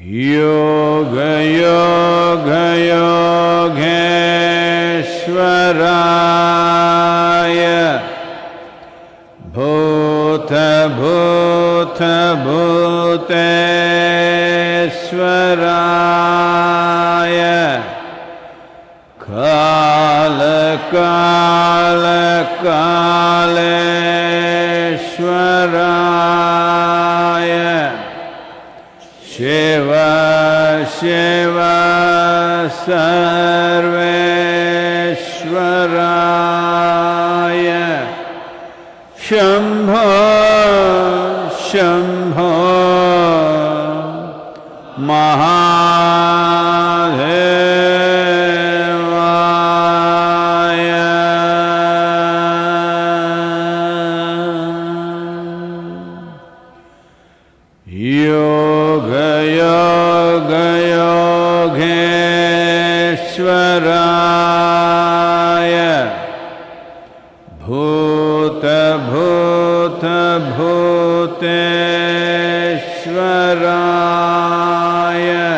Yoga Yoga Yogeshwaraya Bhuta Bhuta Bhuteshwaraya Kala Kala Kaleshwaraya Shiva Shiva Sarveshwaraya Shambho Shambho Mahadevaya Yoga Yoga Yogeshwaraya Bhuta Bhuta Bhuteshwaraya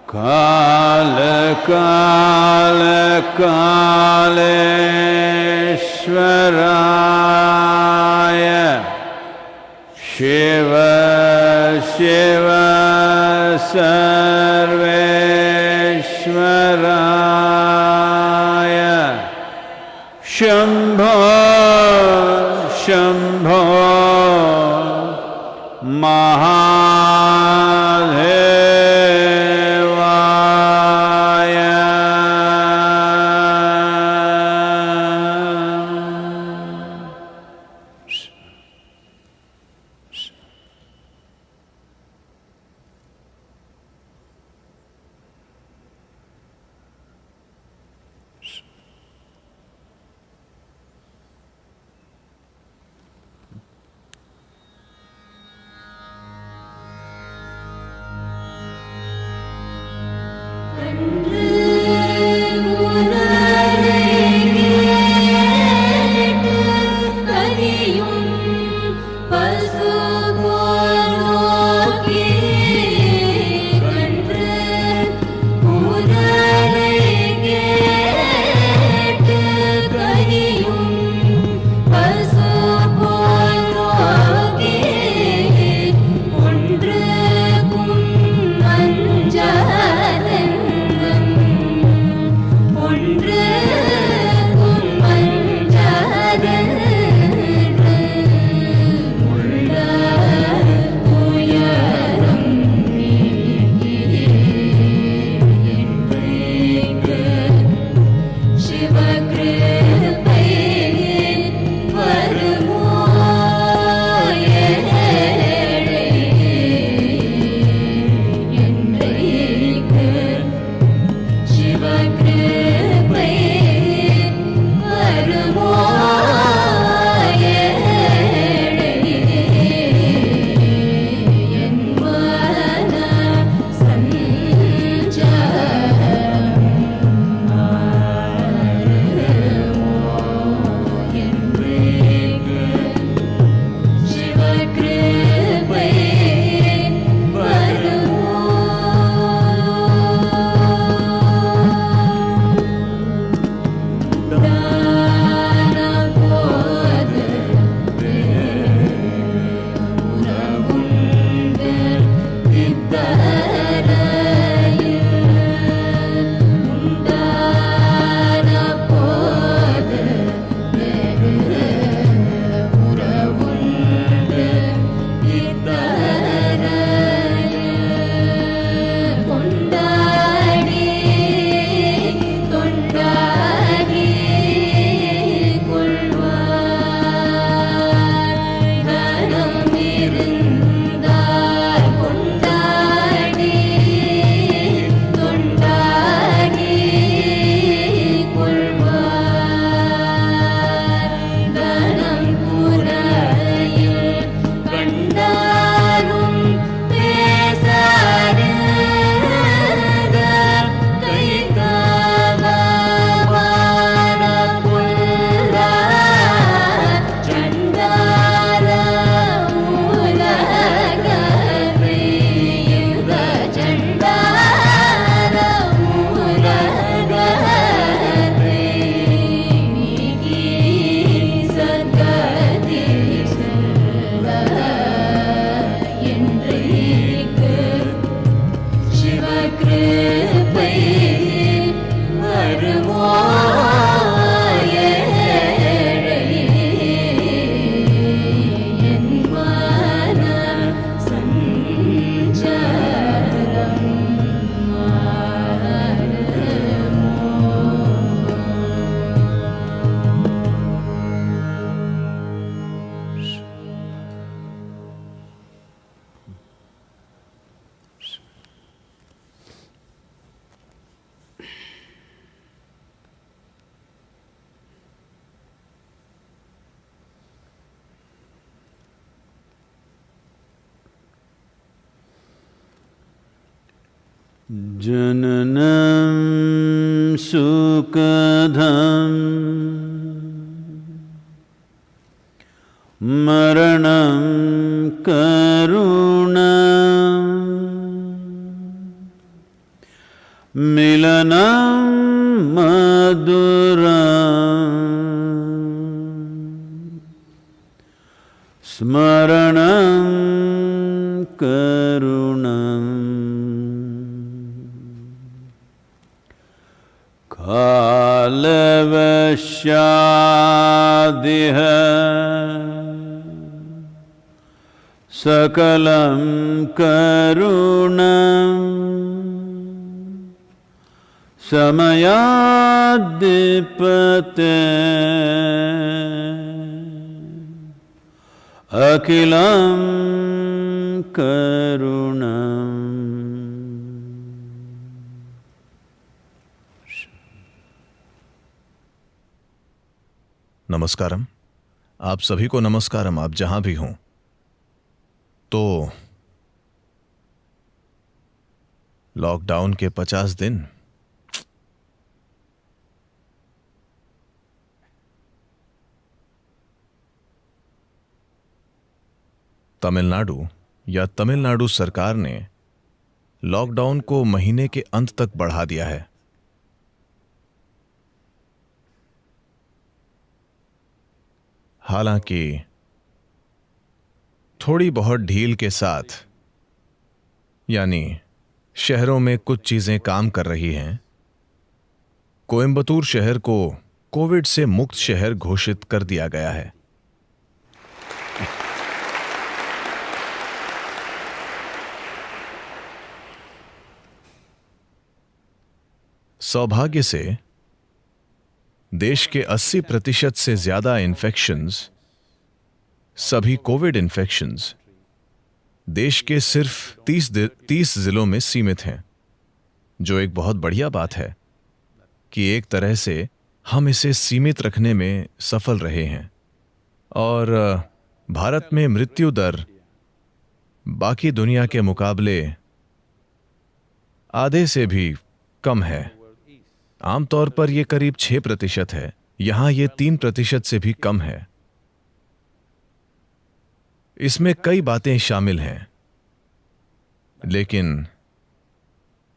Kala Kala Kaleshwaraya Shiva Shiva Sarveshwaraya Shambho Shambho Mahadevaya जननं सुखदं मरणं करुणं मिलनं मधुरं स्मरणं करुणम् कालवशादिह सकलं करुणं समयाद्दिपते अखिलं करुणम्। नमस्कारम। आप सभी को नमस्कारम, आप जहां भी हों। तो लॉकडाउन के 50 दिन तमिलनाडु सरकार ने लॉकडाउन को महीने के अंत तक बढ़ा दिया है। हालांकि थोड़ी बहुत ढील के साथ, यानी शहरों में कुछ चीजें काम कर रही हैं। कोयंबटूर शहर को कोविड से मुक्त शहर घोषित कर दिया गया है। सौभाग्य से देश के 80% से ज्यादा इन्फेक्शंस, सभी कोविड इन्फेक्शंस, देश के सिर्फ 30 जिलों में सीमित हैं, जो एक बहुत बढ़िया बात है कि एक तरह से हम इसे सीमित रखने में सफल रहे हैं। और भारत में मृत्यु दर बाकी दुनिया के मुकाबले आधे से भी कम है। आमतौर पर यह करीब 6% है, यहां यह 3% से भी कम है। इसमें कई बातें शामिल हैं, लेकिन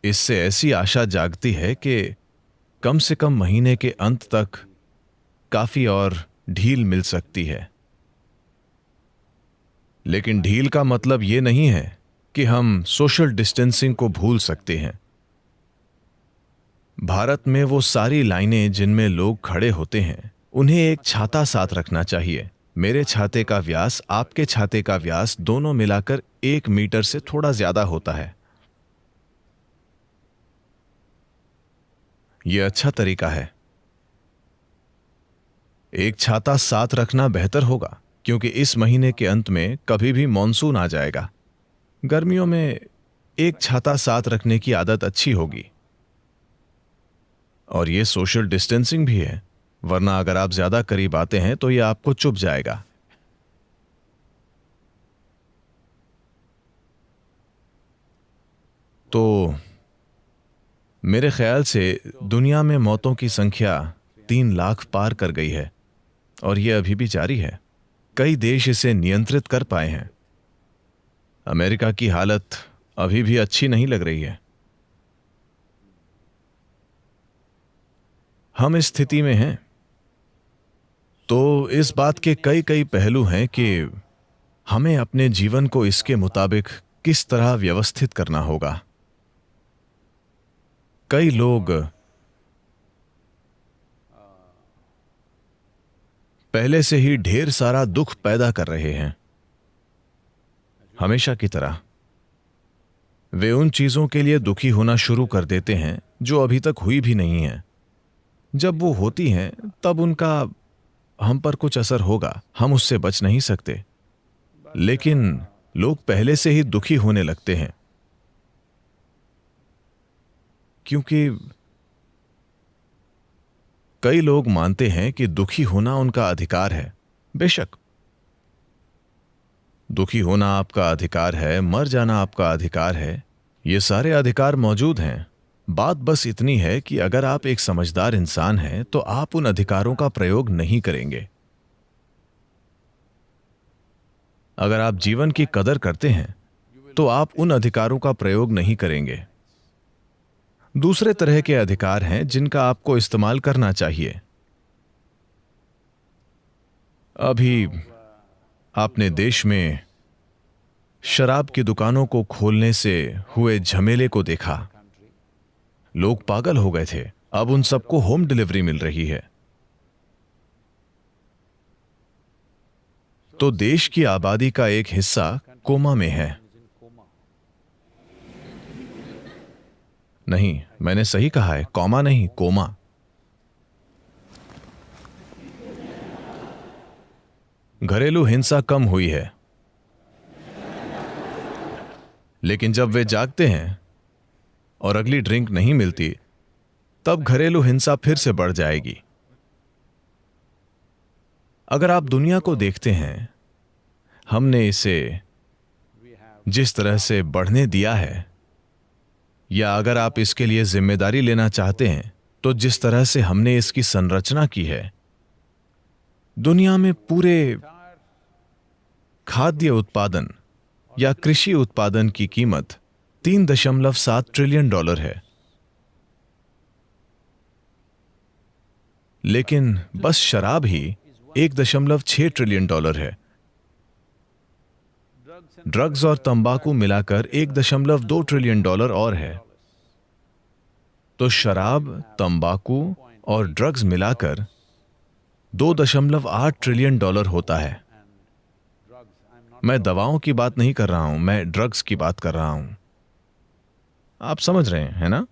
इससे ऐसी आशा जागती है कि कम से कम महीने के अंत तक काफी और ढील मिल सकती है। लेकिन ढील का मतलब यह नहीं है कि हम सोशल डिस्टेंसिंग को भूल सकते हैं। भारत में वो सारी लाइनें जिनमें लोग खड़े होते हैं, उन्हें एक छाता साथ रखना चाहिए। मेरे छाते का व्यास, आपके छाते का व्यास दोनों मिलाकर 1 मीटर से थोड़ा ज्यादा होता है। यह अच्छा तरीका है। एक छाता साथ रखना बेहतर होगा, क्योंकि इस महीने के अंत में कभी भी मॉनसून आ जाएगा। गर्मियों में एक छाता साथ रखने की आदत अच्छी होगी। और यह सोशल डिस्टेंसिंग भी है, वरना अगर आप ज्यादा करीब आते हैं तो यह आपको चुभ जाएगा। तो मेरे ख्याल से दुनिया में मौतों की संख्या 3 लाख पार कर गई है, और यह अभी भी जारी है। कई देश इसे नियंत्रित कर पाए हैं। अमेरिका की हालत अभी भी अच्छी नहीं लग रही है। हम इस स्थिति में हैं, तो इस बात के कई पहलू हैं कि हमें अपने जीवन को इसके मुताबिक किस तरह व्यवस्थित करना होगा। कई लोग पहले से ही ढेर सारा दुख पैदा कर रहे हैं। हमेशा की तरह वे उन चीजों के लिए दुखी होना शुरू कर देते हैं जो अभी तक हुई भी नहीं है। जब वो होती हैं, तब उनका हम पर कुछ असर होगा, हम उससे बच नहीं सकते। लेकिन लोग पहले से ही दुखी होने लगते हैं, क्योंकि कई लोग मानते हैं कि दुखी होना उनका अधिकार है। बेशक दुखी होना आपका अधिकार है, मर जाना आपका अधिकार है, ये सारे अधिकार मौजूद हैं। बात बस इतनी है कि अगर आप एक समझदार इंसान हैं तो आप उन अधिकारों का प्रयोग नहीं करेंगे। अगर आप जीवन की कदर करते हैं तो आप उन अधिकारों का प्रयोग नहीं करेंगे। दूसरे तरह के अधिकार हैं जिनका आपको इस्तेमाल करना चाहिए। अभी आपने देश में शराब की दुकानों को खोलने से हुए झमेले को देखा। लोग पागल हो गए थे। अब उन सबको होम डिलीवरी मिल रही है। तो देश की आबादी का एक हिस्सा कोमा में है। नहीं, मैंने सही कहा है, कॉमा नहीं, कोमा। घरेलू हिंसा कम हुई है, लेकिन जब वे जागते हैं और अगली ड्रिंक नहीं मिलती, तब घरेलू हिंसा फिर से बढ़ जाएगी। अगर आप दुनिया को देखते हैं, हमने इसे जिस तरह से बढ़ने दिया है, या अगर आप इसके लिए जिम्मेदारी लेना चाहते हैं, तो जिस तरह से हमने इसकी संरचना की है, दुनिया में पूरे खाद्य उत्पादन या कृषि उत्पादन की कीमत 3.7 ट्रिलियन डॉलर है। लेकिन बस शराब ही 1.6 ट्रिलियन डॉलर है। ड्रग्स और तंबाकू मिलाकर 1.2 ट्रिलियन डॉलर और है। तो शराब, तंबाकू और ड्रग्स मिलाकर 2.8 ट्रिलियन डॉलर होता है। मैं दवाओं की बात नहीं कर रहा हूं, मैं ड्रग्स की बात कर रहा हूं। आप समझ रहे हैं, है ना?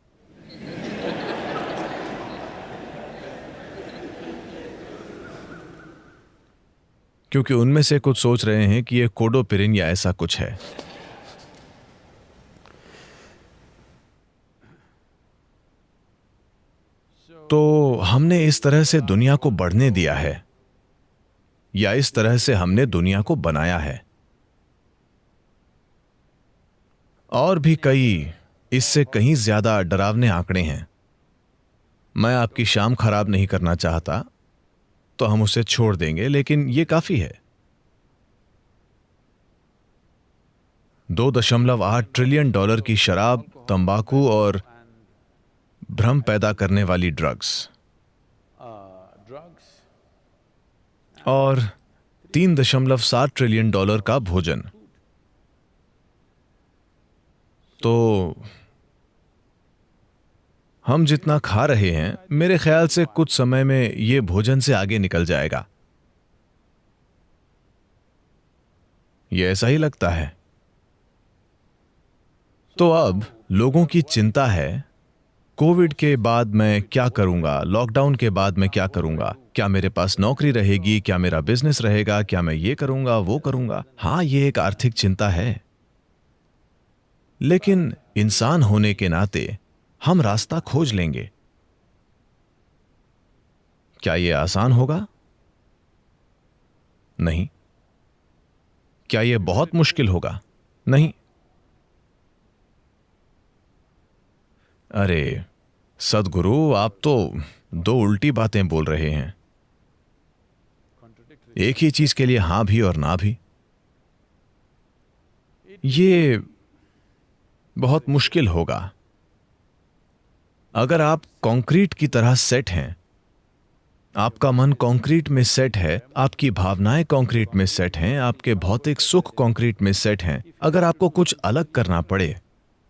क्योंकि उनमें से कुछ सोच रहे हैं कि यह कोडोपिरिन या ऐसा कुछ है। तो हमने इस तरह से दुनिया को बढ़ने दिया है, या इस तरह से हमने दुनिया को बनाया है। और भी कई इससे कहीं ज्यादा डरावने आंकड़े हैं। मैं आपकी शाम खराब नहीं करना चाहता, तो हम उसे छोड़ देंगे, लेकिन यह काफी है। 2.8 ट्रिलियन डॉलर की शराब, तंबाकू और भ्रम पैदा करने वाली ड्रग्स, और 3.7 ट्रिलियन डॉलर का भोजन। तो हम जितना खा रहे हैं, मेरे ख्याल से कुछ समय में यह भोजन से आगे निकल जाएगा। यह ऐसा ही लगता है। तो अब लोगों की चिंता है, कोविड के बाद मैं क्या करूंगा, लॉकडाउन के बाद मैं क्या करूंगा, क्या मेरे पास नौकरी रहेगी, क्या मेरा बिजनेस रहेगा, क्या मैं ये करूंगा, वो करूंगा। हां, यह एक आर्थिक चिंता है, लेकिन इंसान होने के नाते हम रास्ता खोज लेंगे। क्या यह आसान होगा? नहीं। क्या यह बहुत मुश्किल होगा? नहीं। अरे सद्गुरु, आप तो दो उल्टी बातें बोल रहे हैं। एक ही चीज के लिए हां भी और ना भी। ये बहुत मुश्किल होगा। अगर आप कंक्रीट की तरह सेट हैं, आपका मन कंक्रीट में सेट है, आपकी भावनाएं कंक्रीट में सेट हैं, आपके भौतिक सुख कंक्रीट में सेट हैं, अगर आपको कुछ अलग करना पड़े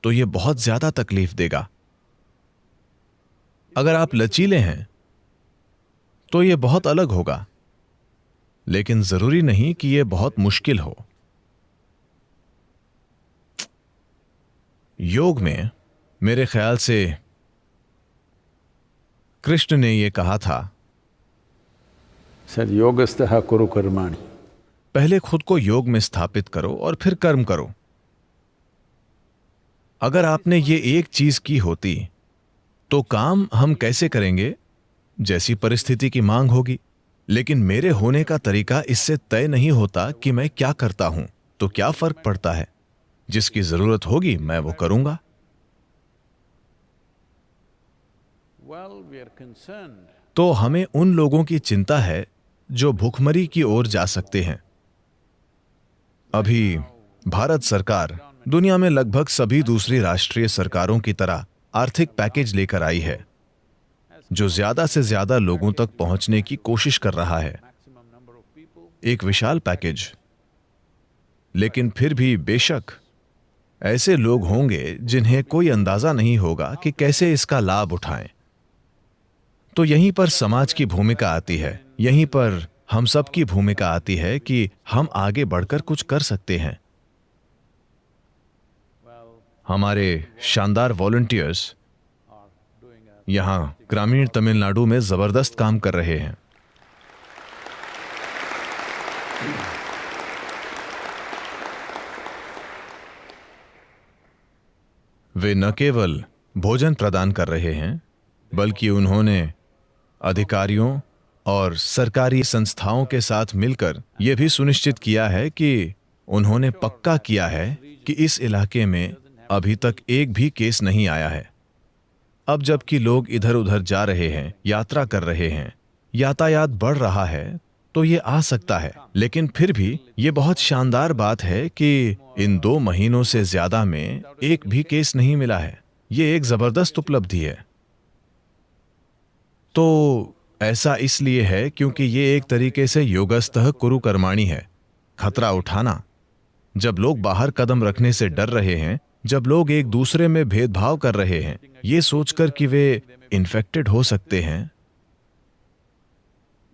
तो यह बहुत ज्यादा तकलीफ देगा। अगर आप लचीले हैं तो यह बहुत अलग होगा, लेकिन जरूरी नहीं कि यह बहुत मुश्किल हो। योग में मेरे ख्याल से कृष्ण ने यह कहा था, सर योगस्थः कुरु कर्माणि, पहले खुद को योग में स्थापित करो और फिर कर्म करो। अगर आपने ये एक चीज की होती तो काम हम कैसे करेंगे, जैसी परिस्थिति की मांग होगी। लेकिन मेरे होने का तरीका इससे तय नहीं होता कि मैं क्या करता हूं, तो क्या फर्क पड़ता है। जिसकी जरूरत होगी मैं वो करूंगा, Well, we are concerned तो हमें उन लोगों की चिंता है जो भूखमरी की ओर जा सकते हैं। अभी भारत सरकार दुनिया में लगभग सभी दूसरी राष्ट्रीय सरकारों की तरह आर्थिक पैकेज लेकर आई है, जो ज्यादा से ज्यादा लोगों तक पहुंचने की कोशिश कर रहा है। maximum number of people. एक विशाल पैकेज, लेकिन फिर भी बेशक ऐसे लोग होंगे जिन्हें कोई अंदाजा नहीं होगा कि कैसे इसका लाभ उठाएं। तो यहीं पर समाज की भूमिका आती है, यहीं पर हम सब की भूमिका आती है कि हम आगे बढ़कर कुछ कर सकते हैं। Well, हमारे शानदार वॉलंटियर्स are doing a यहां ग्रामीण तमिलनाडु में जबरदस्त काम कर रहे हैं। वे न केवल भोजन प्रदान कर रहे हैं, बल्कि उन्होंने अधिकारियों और सरकारी संस्थाओं के साथ मिलकर यह भी सुनिश्चित किया है कि उन्होंने पक्का किया है कि इस इलाके में अभी तक एक भी केस नहीं आया है। अब जबकि लोग इधर उधर जा रहे हैं, यात्रा कर रहे हैं, यातायात बढ़ रहा है, तो ये आ सकता है। लेकिन फिर भी ये बहुत शानदार बात है कि इन 2 महीनों से ज्यादा में एक भी केस नहीं मिला है। ये एक जबरदस्त उपलब्धि है। तो ऐसा इसलिए है क्योंकि ये एक तरीके से योगस्तः कुरु कर्माणि है। खतरा उठाना, जब लोग बाहर कदम रखने से डर रहे हैं, जब लोग एक दूसरे में भेदभाव कर रहे हैं, ये सोचकर कि वे इन्फेक्टेड हो सकते हैं।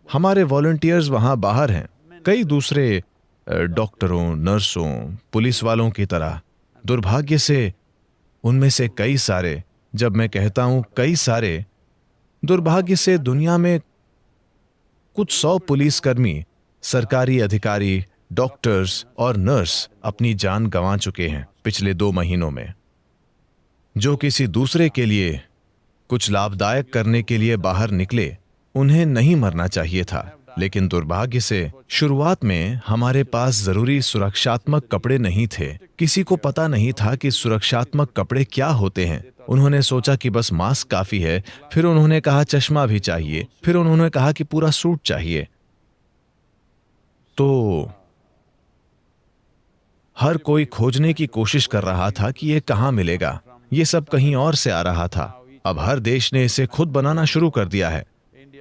हमारे वॉलंटियर्स वहां बाहर हैं, कई दूसरे डॉक्टरों, नर्सों, पुलिस वालों की तरह। दुर्भाग्य से उनमें से कई सारे, जब मैं कहता हूं कई सारे, दुर्भाग्य से दुनिया में कुछ 100 पुलिसकर्मी, सरकारी अधिकारी, डॉक्टर्स और नर्स अपनी जान गंवा चुके हैं पिछले 2 महीनों में, जो किसी दूसरे के लिए कुछ लाभदायक करने के लिए बाहर निकले। उन्हें नहीं मरना चाहिए था, लेकिन दुर्भाग्य से शुरुआत में हमारे पास जरूरी सुरक्षात्मक कपड़े नहीं थे। किसी को पता नहीं था कि सुरक्षात्मक कपड़े क्या होते हैं। उन्होंने सोचा कि बस मास्क काफी है, फिर उन्होंने कहा चश्मा भी चाहिए, फिर उन्होंने कहा कि पूरा सूट चाहिए। तो हर कोई खोजने की कोशिश कर रहा था कि यह कहां मिलेगा। यह सब कहीं और से आ रहा था। अब हर देश ने इसे खुद बनाना शुरू कर दिया है।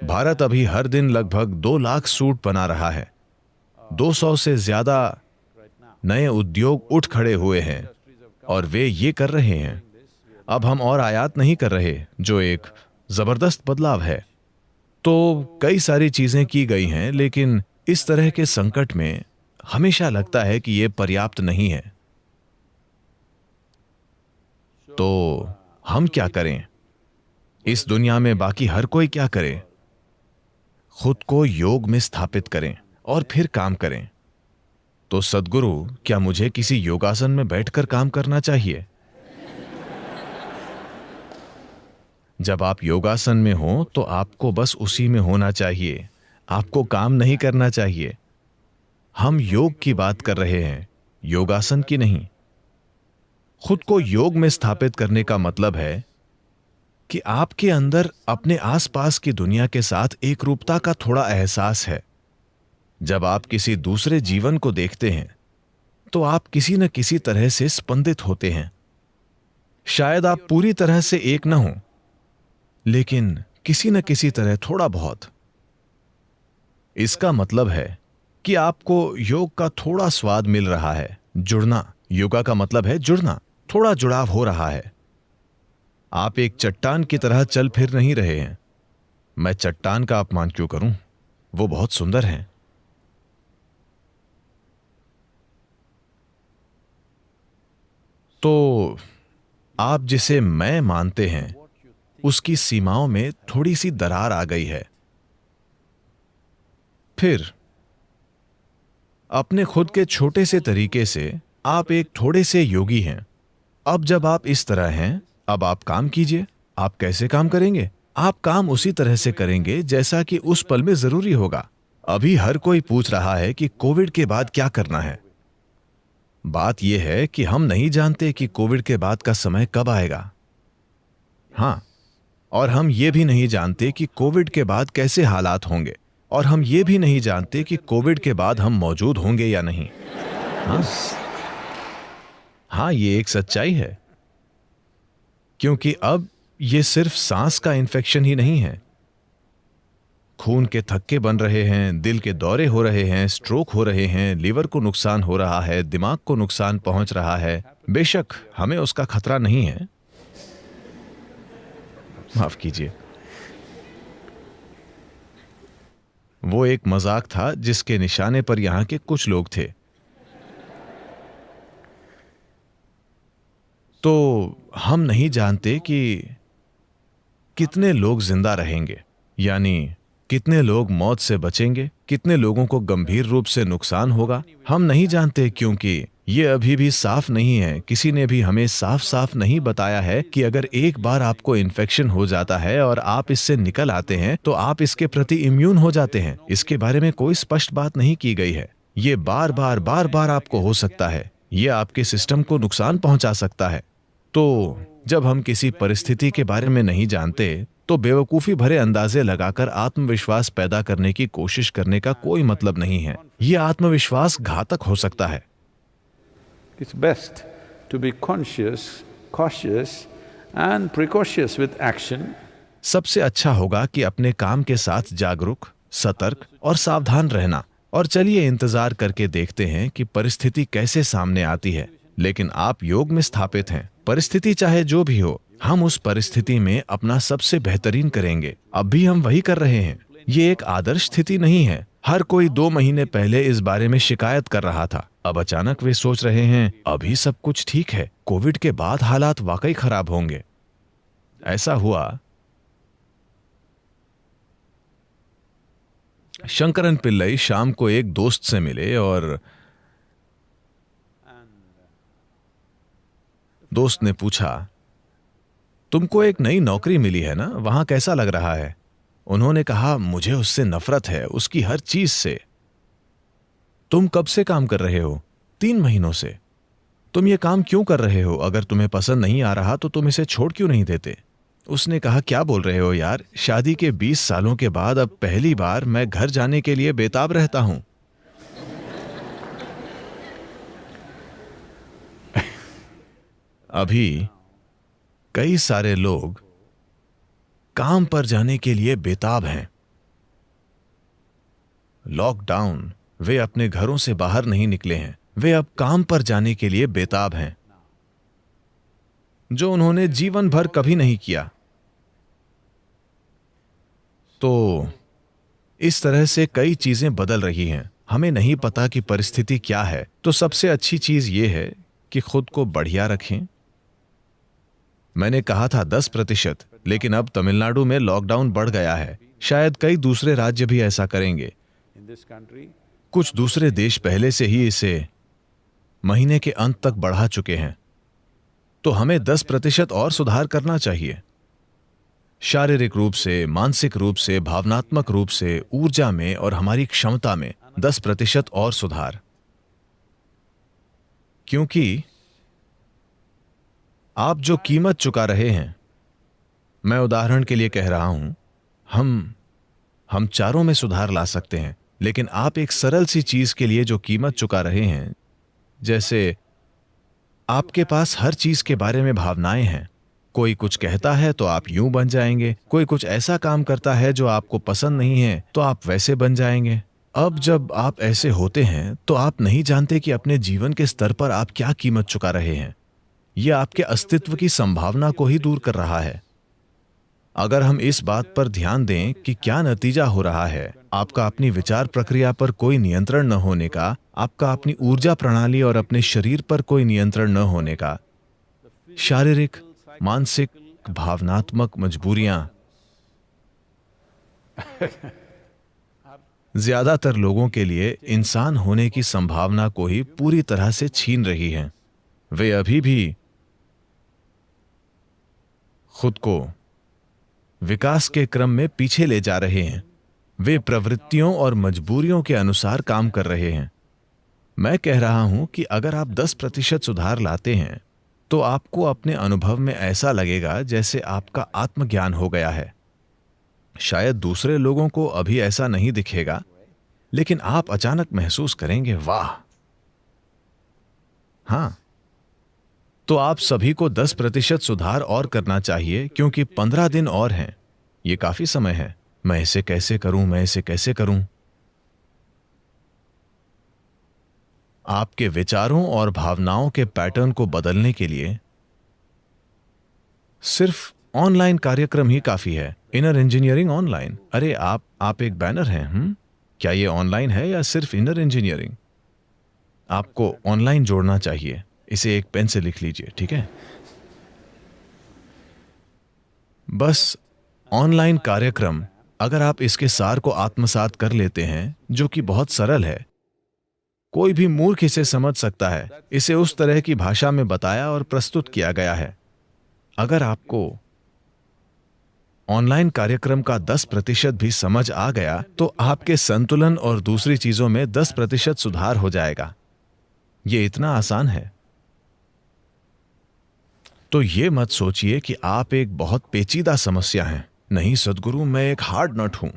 भारत अभी हर दिन लगभग 2 लाख सूट बना रहा है। 200 से ज्यादा नए उद्योग उठ खड़े हुए हैं और वे ये कर रहे हैं। अब हम और आयात नहीं कर रहे, जो एक जबरदस्त बदलाव है। तो कई सारी चीजें की गई हैं, लेकिन इस तरह के संकट में हमेशा लगता है कि यह पर्याप्त नहीं है। तो हम क्या करें? इस दुनिया में बाकी हर कोई क्या करे? खुद को योग में स्थापित करें और फिर काम करें। तो सद्गुरु, क्या मुझे किसी योगासन में बैठकर काम करना चाहिए? जब आप योगासन में हो तो आपको बस उसी में होना चाहिए, आपको काम नहीं करना चाहिए। हम योग की बात कर रहे हैं, योगासन की नहीं। खुद को योग में स्थापित करने का मतलब है कि आपके अंदर अपने आसपास की दुनिया के साथ एक रूपता का थोड़ा एहसास है। जब आप किसी दूसरे जीवन को देखते हैं तो आप किसी न किसी तरह से स्पंदित होते हैं। शायद आप पूरी तरह से एक न हो, लेकिन किसी न किसी तरह थोड़ा बहुत। इसका मतलब है कि आपको योग का थोड़ा स्वाद मिल रहा है। जुड़ना, योगा का मतलब है जुड़ना, थोड़ा जुड़ाव हो रहा है। आप एक चट्टान की तरह चल फिर नहीं रहे हैं। मैं चट्टान का अपमान क्यों करूं? वो बहुत सुंदर हैं। तो आप जिसे मैं मानते हैं, उसकी सीमाओं में थोड़ी सी दरार आ गई है। फिर अपने खुद के छोटे से तरीके से आप एक थोड़े से योगी हैं। अब जब आप इस तरह हैं, अब आप काम कीजिए। आप कैसे काम करेंगे? आप काम उसी तरह से करेंगे जैसा कि उस पल में जरूरी होगा। अभी हर कोई पूछ रहा है कि कोविड के बाद क्या करना है। बात यह है कि हम नहीं जानते कि कोविड के बाद का समय कब आएगा। हां, और हम ये भी नहीं जानते कि कोविड के बाद कैसे हालात होंगे, और हम ये भी नहीं जानते कि कोविड के बाद हम मौजूद होंगे या नहीं। हाँ, ये एक सच्चाई है, क्योंकि अब ये सिर्फ सांस का इन्फेक्शन ही नहीं है। खून के थक्के बन रहे हैं, दिल के दौरे हो रहे हैं, स्ट्रोक हो रहे हैं, लीवर को नुकसान हो रहा है, दिमाग को नुकसान पहुंच रहा है। बेशक हमें उसका खतरा नहीं है, माफ कीजिए, वो एक मजाक था जिसके निशाने पर यहां के कुछ लोग थे। तो हम नहीं जानते कि कितने लोग जिंदा रहेंगे, यानी कितने लोग मौत से बचेंगे, कितने लोगों को गंभीर रूप से नुकसान होगा, हम नहीं जानते, क्योंकि ये अभी भी साफ नहीं है। किसी ने भी हमें साफ साफ नहीं बताया है कि अगर एक बार आपको इन्फेक्शन हो जाता है और आप इससे निकल आते हैं तो आप इसके प्रति इम्यून हो जाते हैं। इसके बारे में कोई स्पष्ट बात नहीं की गई है। ये बार बार आपको हो सकता है, ये आपके सिस्टम को नुकसान पहुंचा सकता है। तो जब हम किसी परिस्थिति के बारे में नहीं जानते तो बेवकूफी भरे अंदाजे लगाकर आत्मविश्वास पैदा करने की कोशिश करने का कोई मतलब नहीं है। ये आत्मविश्वास घातक हो सकता है। It's best to be conscious, cautious and precautious with action. सबसे अच्छा होगा कि अपने काम के साथ जागरूक, सतर्क और सावधान रहना। और चलिए इंतजार करके देखते हैं कि परिस्थिति कैसे सामने आती है। लेकिन आप योग में स्थापित हैं। परिस्थिति चाहे जो भी हो, हम उस परिस्थिति में अपना सबसे बेहतरीन करेंगे। अब भी हम वही कर रहे हैं। ये एक आदर्श स्थिति नहीं है। हर कोई 2 महीने पहले इस बारे में शिकायत कर रहा था। अब अचानक वे सोच रहे हैं अभी सब कुछ ठीक है, कोविड के बाद हालात वाकई खराब होंगे। ऐसा हुआ। शंकरन पिल्लई शाम को एक दोस्त से मिले और दोस्त ने पूछा, तुमको एक नई नौकरी मिली है ना, वहां कैसा लग रहा है? उन्होंने कहा, मुझे उससे नफरत है, उसकी हर चीज से। तुम कब से काम कर रहे हो? 3 महीनों से। तुम ये काम क्यों कर रहे हो? अगर तुम्हें पसंद नहीं आ रहा तो तुम इसे छोड़ क्यों नहीं देते? उसने कहा, क्या बोल रहे हो यार, शादी के 20 सालों के बाद अब पहली बार मैं घर जाने के लिए बेताब रहता हूं। अभी कई सारे लोग काम पर जाने के लिए बेताब हैं। लॉकडाउन, वे अपने घरों से बाहर नहीं निकले हैं, वे अब काम पर जाने के लिए बेताब हैं, जो उन्होंने जीवन भर कभी नहीं किया। तो इस तरह से कई चीजें बदल रही हैं। हमें नहीं पता कि परिस्थिति क्या है, तो सबसे अच्छी चीज यह है कि खुद को बढ़िया रखें। मैंने कहा था 10%, लेकिन अब तमिलनाडु में लॉकडाउन बढ़ गया है। शायद कई दूसरे राज्य भी ऐसा करेंगे। कुछ दूसरे देश पहले से ही इसे महीने के अंत तक बढ़ा चुके हैं। तो हमें 10% और सुधार करना चाहिए। शारीरिक रूप से, मानसिक रूप से, भावनात्मक रूप से, ऊर्जा में और हमारी क्षमता में 10% और सुधार। क्योंकि आप जो कीमत चुका रहे हैं, मैं उदाहरण के लिए कह रहा हूं, हम चारों में सुधार ला सकते हैं, लेकिन आप एक सरल सी चीज के लिए जो कीमत चुका रहे हैं, जैसे आपके पास हर चीज के बारे में भावनाएं हैं। कोई कुछ कहता है तो आप यूं बन जाएंगे, कोई कुछ ऐसा काम करता है जो आपको पसंद नहीं है तो आप वैसे बन जाएंगे। अब जब आप ऐसे होते हैं तो आप नहीं जानते कि अपने जीवन के स्तर पर आप क्या कीमत चुका रहे हैं। यह आपके अस्तित्व की संभावना को ही दूर कर रहा है। अगर हम इस बात पर ध्यान दें कि क्या नतीजा हो रहा है, आपका अपनी विचार प्रक्रिया पर कोई नियंत्रण न होने का, आपका अपनी ऊर्जा प्रणाली और अपने शरीर पर कोई नियंत्रण न होने का, शारीरिक, मानसिक, भावनात्मक मजबूरियां ज्यादातर लोगों के लिए इंसान होने की संभावना को ही पूरी तरह से छीन रही हैं। वे अभी भी खुद को विकास के क्रम में पीछे ले जा रहे हैं। वे प्रवृत्तियों और मजबूरियों के अनुसार काम कर रहे हैं। मैं कह रहा हूं कि अगर आप 10% सुधार लाते हैं तो आपको अपने अनुभव में ऐसा लगेगा जैसे आपका आत्मज्ञान हो गया है। शायद दूसरे लोगों को अभी ऐसा नहीं दिखेगा, लेकिन आप अचानक महसूस करेंगे, वाह। हां, तो आप सभी को 10% सुधार और करना चाहिए, क्योंकि 15 दिन और हैं। यह काफी समय है। मैं इसे कैसे करूं, मैं इसे कैसे करूं? आपके विचारों और भावनाओं के पैटर्न को बदलने के लिए सिर्फ ऑनलाइन कार्यक्रम ही काफी है। Inner engineering online. अरे आप एक बैनर हैं। क्या ये ऑनलाइन है या सिर्फ इनर इंजीनियरिंग? आपको ऑनलाइन जोड़ना चाहिए। इसे एक पेन से लिख लीजिए, ठीक है? बस ऑनलाइन कार्यक्रम, अगर आप इसके सार को आत्मसात कर लेते हैं, जो कि बहुत सरल है, कोई भी मूर्ख इसे समझ सकता है। इसे उस तरह की भाषा में बताया और प्रस्तुत किया गया है। अगर आपको ऑनलाइन कार्यक्रम का 10% भी समझ आ गया, तो आपके संतुलन और दूसरी चीजों में 10% सुधार हो जाएगा। यह इतना आसान है। तो यह मत सोचिए कि आप एक बहुत पेचीदा समस्या हैं। नहीं सद्गुरु, मैं एक हार्ड नट हूं।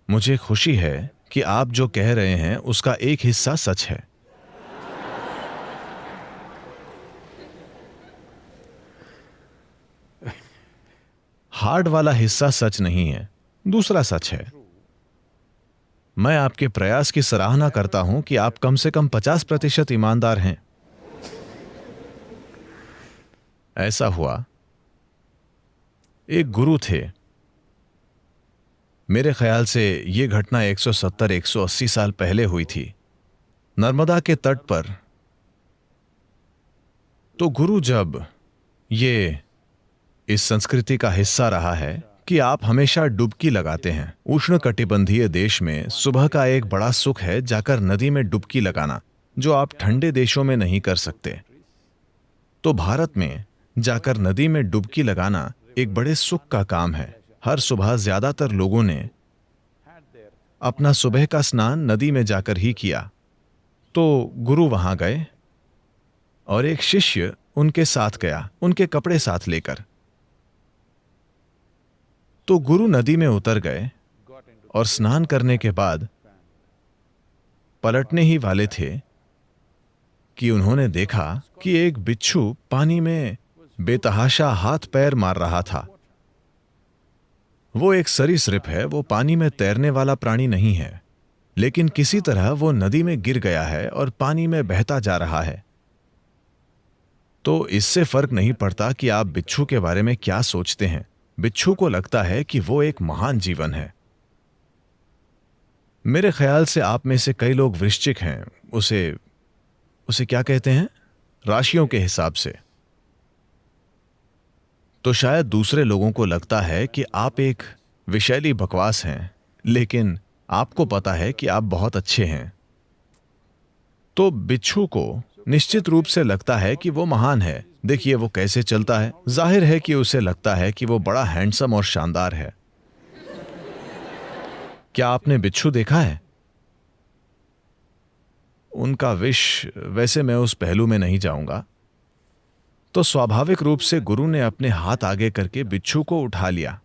मुझे खुशी है कि आप जो कह रहे हैं उसका एक हिस्सा सच है। हार्ड वाला हिस्सा सच नहीं है, दूसरा सच है। मैं आपके प्रयास की सराहना करता हूं कि आप कम से कम 50% ईमानदार हैं। ऐसा हुआ, एक गुरु थे। मेरे ख्याल से यह घटना 170-180 साल पहले हुई थी, नर्मदा के तट पर। तो गुरु, जब ये इस संस्कृति का हिस्सा रहा है कि आप हमेशा डुबकी लगाते हैं। उष्णकटिबंधीय देश में सुबह का एक बड़ा सुख है जाकर नदी में डुबकी लगाना, जो आप ठंडे देशों में नहीं कर सकते। तो भारत में जाकर नदी में डुबकी लगाना एक बड़े सुख का काम है। हर सुबह ज्यादातर लोगों ने अपना सुबह का स्नान नदी में जाकर ही किया। तो गुरु वहां गए और एक शिष्य उनके साथ गया, उनके कपड़े साथ लेकर। तो गुरु नदी में उतर गए और स्नान करने के बाद पलटने ही वाले थे कि उन्होंने देखा कि एक बिच्छू पानी में बेतहाशा हाथ पैर मार रहा था। वो एक सरीसृप है, वो पानी में तैरने वाला प्राणी नहीं है, लेकिन किसी तरह वो नदी में गिर गया है और पानी में बहता जा रहा है। तो इससे फर्क नहीं पड़ता कि आप बिच्छू के बारे में क्या सोचते हैं। बिच्छू को लगता है कि वो एक महान जीवन है। मेरे ख्याल से आप में से कई लोग वृश्चिक हैं। उसे क्या कहते हैं? राशियों के हिसाब से। तो शायद दूसरे लोगों को लगता है कि आप एक विषैली बकवास हैं, लेकिन आपको पता है कि आप बहुत अच्छे हैं। तो बिच्छू को निश्चित रूप से लगता है कि वो महान है। देखिए वो कैसे चलता है। जाहिर है कि उसे लगता है कि वो बड़ा हैंडसम और शानदार है। क्या आपने बिच्छू देखा है? उनका विष, वैसे मैं उस पहलू में नहीं जाऊंगा। तो स्वाभाविक रूप से गुरु ने अपने हाथ आगे करके बिच्छू को उठा लिया।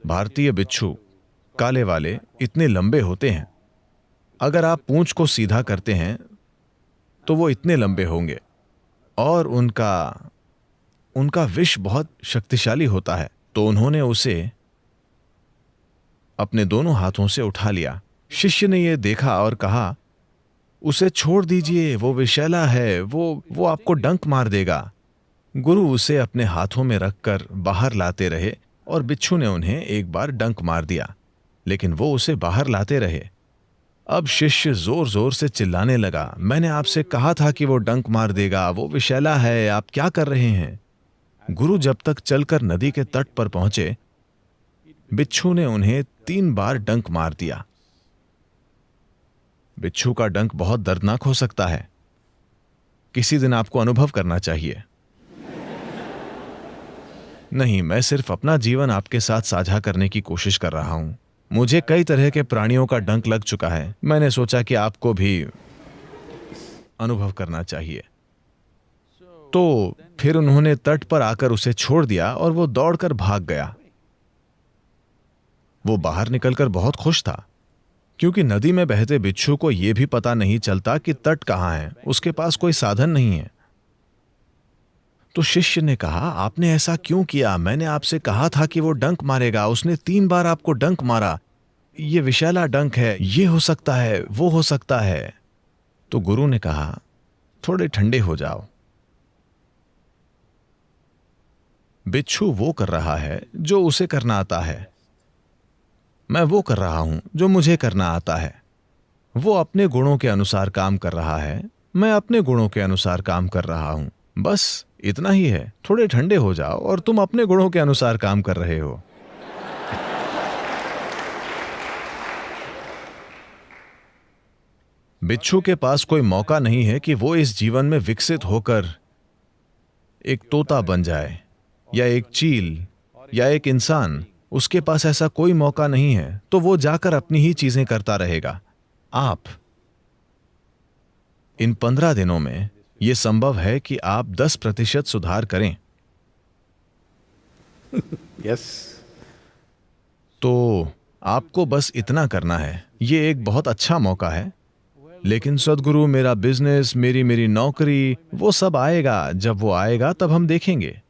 भारतीय बिच्छू, काले वाले, इतने लंबे होते हैं। अगर आप पूंछ को सीधा करते हैं तो वो इतने लंबे होंगे, और उनका विष बहुत शक्तिशाली होता है। तो उन्होंने उसे अपने दोनों हाथों से उठा लिया। शिष्य ने यह देखा और कहा, उसे छोड़ दीजिए, वो विषैला है, वो आपको डंक मार देगा। गुरु उसे अपने हाथों में रखकर बाहर लाते रहे और बिच्छू ने उन्हें एक बार डंक मार दिया, लेकिन वो उसे बाहर लाते रहे। अब शिष्य जोर जोर से चिल्लाने लगा, मैंने आपसे कहा था कि वो डंक मार देगा, वो विषैला है, आप क्या कर रहे हैं? गुरु जब तक चलकर नदी के तट पर पहुंचे, बिच्छू ने उन्हें 3 बार डंक मार दिया। बिच्छू का डंक बहुत दर्दनाक हो सकता है। किसी दिन आपको अनुभव करना चाहिए। नहीं, मैं सिर्फ अपना जीवन आपके साथ साझा करने की कोशिश कर रहा हूं। मुझे कई तरह के प्राणियों का डंक लग चुका है। मैंने सोचा कि आपको भी अनुभव करना चाहिए। तो फिर उन्होंने तट पर आकर उसे छोड़ दिया और वो दौड़कर भाग गया। वो बाहर निकलकर बहुत खुश था, क्योंकि नदी में बहते बिच्छू को यह भी पता नहीं चलता कि तट कहां है, उसके पास कोई साधन नहीं है। तो शिष्य ने कहा, आपने ऐसा क्यों किया? मैंने आपसे कहा था कि वो डंक मारेगा, उसने 3 बार आपको डंक मारा। ये विषैला डंक है, ये हो सकता है, वो हो सकता है। तो गुरु ने कहा, थोड़े ठंडे हो जाओ। बिच्छू वो कर रहा है जो उसे करना आता है, मैं वो कर रहा हूं जो मुझे करना आता है। वो अपने गुणों के अनुसार काम कर रहा है, मैं अपने गुणों के अनुसार काम कर रहा हूं। बस इतना ही है, थोड़े ठंडे हो जाओ और तुम अपने गुणों के अनुसार काम कर रहे हो। बिच्छू के पास कोई मौका नहीं है कि वो इस जीवन में विकसित होकर एक तोता बन जाए या एक चील या एक इंसान। उसके पास ऐसा कोई मौका नहीं है, तो वो जाकर अपनी ही चीजें करता रहेगा। आप इन 15 दिनों में यह संभव है कि आप 10% सुधार करें। Yes. तो आपको बस इतना करना है। ये एक बहुत अच्छा मौका है। लेकिन सद्गुरु, मेरा बिजनेस, मेरी नौकरी, वो सब आएगा। जब वो आएगा तब हम देखेंगे।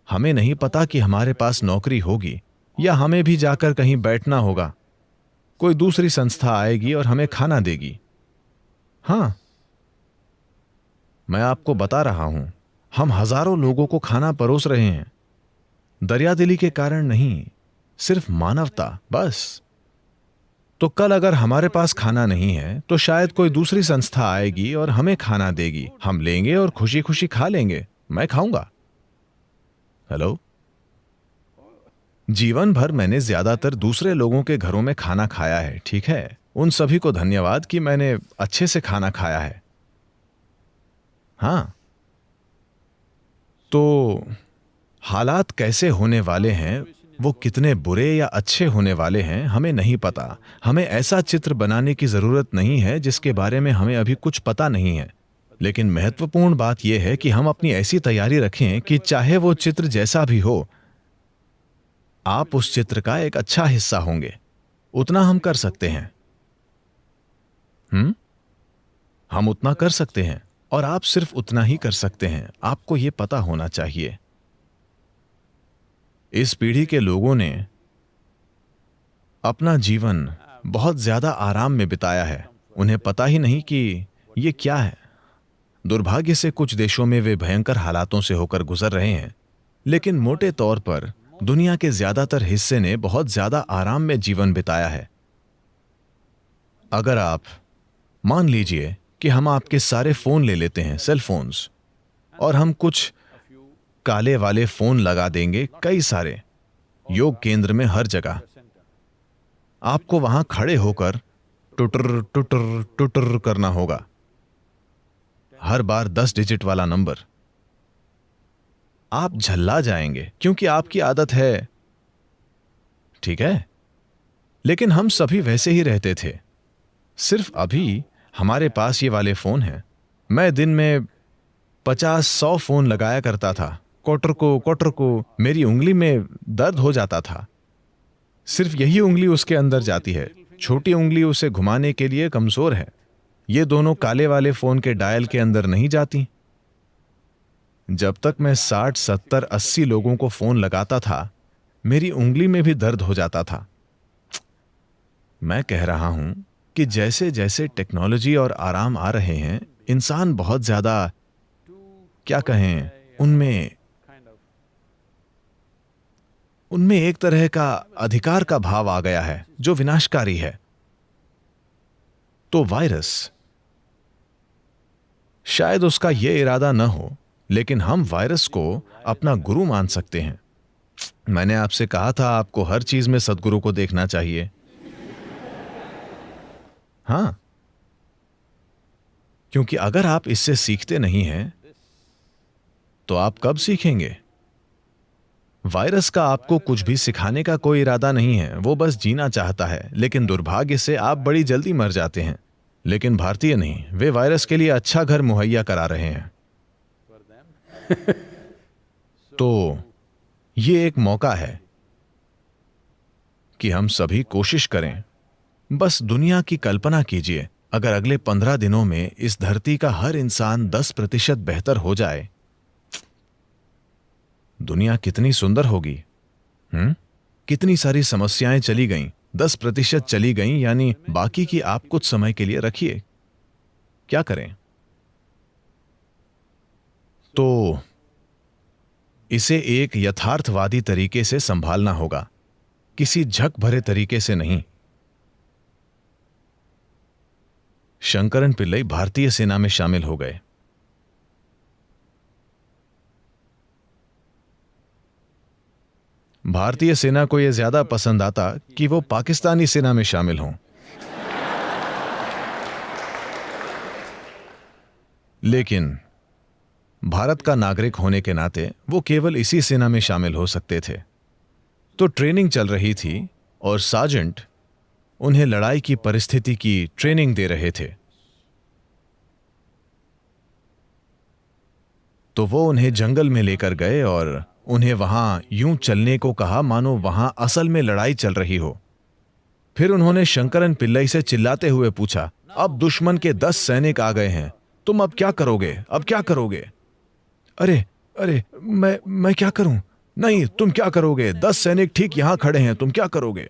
हमें नहीं पता कि हमारे पास नौकरी होगी या हमें भी जाकर कहीं बैठना होगा। कोई दूसरी संस्था आएगी और हमें खाना देगी। हां, मैं आपको बता रहा हूं, हम हजारों लोगों को खाना परोस रहे हैं। दरियादिली के कारण नहीं, सिर्फ मानवता, बस। तो कल अगर हमारे पास खाना नहीं है तो शायद कोई दूसरी संस्था आएगी और हमें खाना देगी। हम लेंगे और खुशी खुशी खा लेंगे। मैं खाऊंगा। हेलो, जीवन भर मैंने ज्यादातर दूसरे लोगों के घरों में खाना खाया है, ठीक है? उन सभी को धन्यवाद कि मैंने अच्छे से खाना खाया है। हां, तो हालात कैसे होने वाले हैं, वो कितने बुरे या अच्छे होने वाले हैं, हमें नहीं पता। हमें ऐसा चित्र बनाने की जरूरत नहीं है जिसके बारे में हमें अभी कुछ पता नहीं है। लेकिन महत्वपूर्ण बात यह है कि हम अपनी ऐसी तैयारी रखें कि चाहे वो चित्र जैसा भी हो, आप उस चित्र का एक अच्छा हिस्सा होंगे। उतना हम कर सकते हैं। हम उतना कर सकते हैं और आप सिर्फ उतना ही कर सकते हैं। आपको यह पता होना चाहिए। इस पीढ़ी के लोगों ने अपना जीवन बहुत ज्यादा आराम में बिताया है। उन्हें पता ही नहीं कि यह क्या है। दुर्भाग्य से कुछ देशों में वे भयंकर हालातों से होकर गुजर रहे हैं, लेकिन मोटे तौर पर दुनिया के ज्यादातर हिस्से ने बहुत ज्यादा आराम में जीवन बिताया है। अगर आप मान लीजिए कि हम आपके सारे फोन ले लेते हैं, सेल फोन्स, और हम कुछ काले वाले फोन लगा देंगे, कई सारे योग केंद्र में हर जगह। आपको वहां खड़े होकर टुटर टुटर टुटर करना होगा, हर बार 10 डिजिट वाला नंबर। आप झल्ला जाएंगे क्योंकि आपकी आदत है, ठीक है? लेकिन हम सभी वैसे ही रहते थे। सिर्फ अभी हमारे पास ये वाले फोन हैं। मैं दिन में 50-100 फोन लगाया करता था। क्वार्टर को मेरी उंगली में दर्द हो जाता था। सिर्फ यही उंगली उसके अंदर जाती है, छोटी उंगली उसे घुमाने के लिए कमजोर है। ये दोनों काले वाले फोन के डायल के अंदर नहीं जाती। जब तक मैं 60, 70, 80 लोगों को फोन लगाता था, मेरी उंगली में भी दर्द हो जाता था। मैं कह रहा हूं कि जैसे जैसे टेक्नोलॉजी और आराम आ रहे हैं, इंसान बहुत ज्यादा, क्या कहें, उनमें एक तरह का अधिकार का भाव आ गया है जो विनाशकारी है। तो वायरस, शायद उसका यह इरादा न हो, लेकिन हम वायरस को अपना गुरु मान सकते हैं। मैंने आपसे कहा था आपको हर चीज में सद्गुरु को देखना चाहिए। हां, क्योंकि अगर आप इससे सीखते नहीं हैं तो आप कब सीखेंगे? वायरस का आपको कुछ भी सिखाने का कोई इरादा नहीं है। वो बस जीना चाहता है, लेकिन दुर्भाग्य से आप बड़ी जल्दी मर जाते हैं। लेकिन भारतीय नहीं, वे वायरस के लिए अच्छा घर मुहैया करा रहे हैं। तो ये एक मौका है कि हम सभी कोशिश करें। बस दुनिया की कल्पना कीजिए, अगर अगले 15 दिनों में इस धरती का हर इंसान 10% बेहतर हो जाए, दुनिया कितनी सुंदर होगी। कितनी सारी समस्याएं चली गईं, 10% चली गईं, यानी बाकी की आप कुछ समय के लिए रखिए। क्या करें? तो इसे एक यथार्थवादी तरीके से संभालना होगा, किसी झक भरे तरीके से नहीं। शंकरन पिल्लई भारतीय सेना में शामिल हो गए। भारतीय सेना को यह ज्यादा पसंद आता कि वो पाकिस्तानी सेना में शामिल हों। लेकिन भारत का नागरिक होने के नाते वो केवल इसी सेना में शामिल हो सकते थे। तो ट्रेनिंग चल रही थी और सार्जेंट उन्हें लड़ाई की परिस्थिति की ट्रेनिंग दे रहे थे। तो वो उन्हें जंगल में लेकर गए और उन्हें वहां यूं चलने को कहा मानो वहां असल में लड़ाई चल रही हो। फिर उन्होंने शंकरन पिल्लई से चिल्लाते हुए पूछा, अब दुश्मन के 10 सैनिक आ गए हैं, तुम अब क्या करोगे? अब क्या करोगे? अरे अरे मैं क्या करूं? नहीं, तुम क्या करोगे? 10 सैनिक ठीक यहां खड़े हैं, तुम क्या करोगे?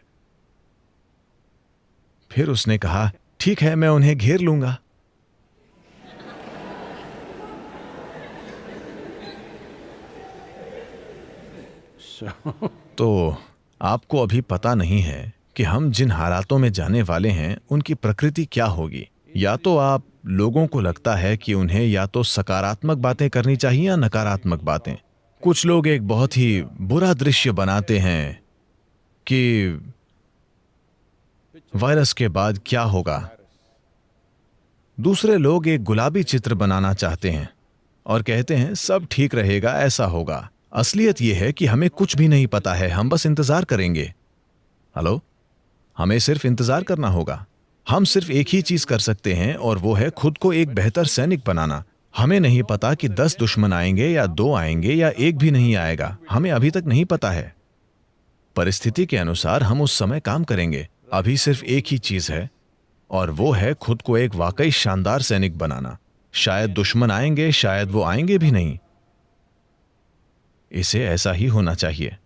फिर उसने कहा, ठीक है, मैं उन्हें घेर लूंगा। तो आपको अभी पता नहीं है कि हम जिन हालातों में जाने वाले हैं उनकी प्रकृति क्या होगी। या तो आप लोगों को लगता है कि उन्हें या तो सकारात्मक बातें करनी चाहिए या नकारात्मक बातें। कुछ लोग एक बहुत ही बुरा दृश्य बनाते हैं कि वायरस के बाद क्या होगा। दूसरे लोग एक गुलाबी चित्र बनाना चाहते हैं और कहते हैं सब ठीक रहेगा, ऐसा होगा। असलियत यह है कि हमें कुछ भी नहीं पता है, हम बस इंतजार करेंगे। हेलो, हमें सिर्फ इंतजार करना होगा। हम सिर्फ एक ही चीज कर सकते हैं और वो है खुद को एक बेहतर सैनिक बनाना। हमें नहीं पता कि 10 दुश्मन आएंगे या 2 आएंगे या एक भी नहीं आएगा, हमें अभी तक नहीं पता है। परिस्थिति के अनुसार हम उस समय काम करेंगे। अभी सिर्फ एक ही चीज है और वो है खुद को एक वाकई शानदार सैनिक बनाना। शायद दुश्मन आएंगे, शायद वो आएंगे भी नहीं। इसे ऐसा ही होना चाहिए।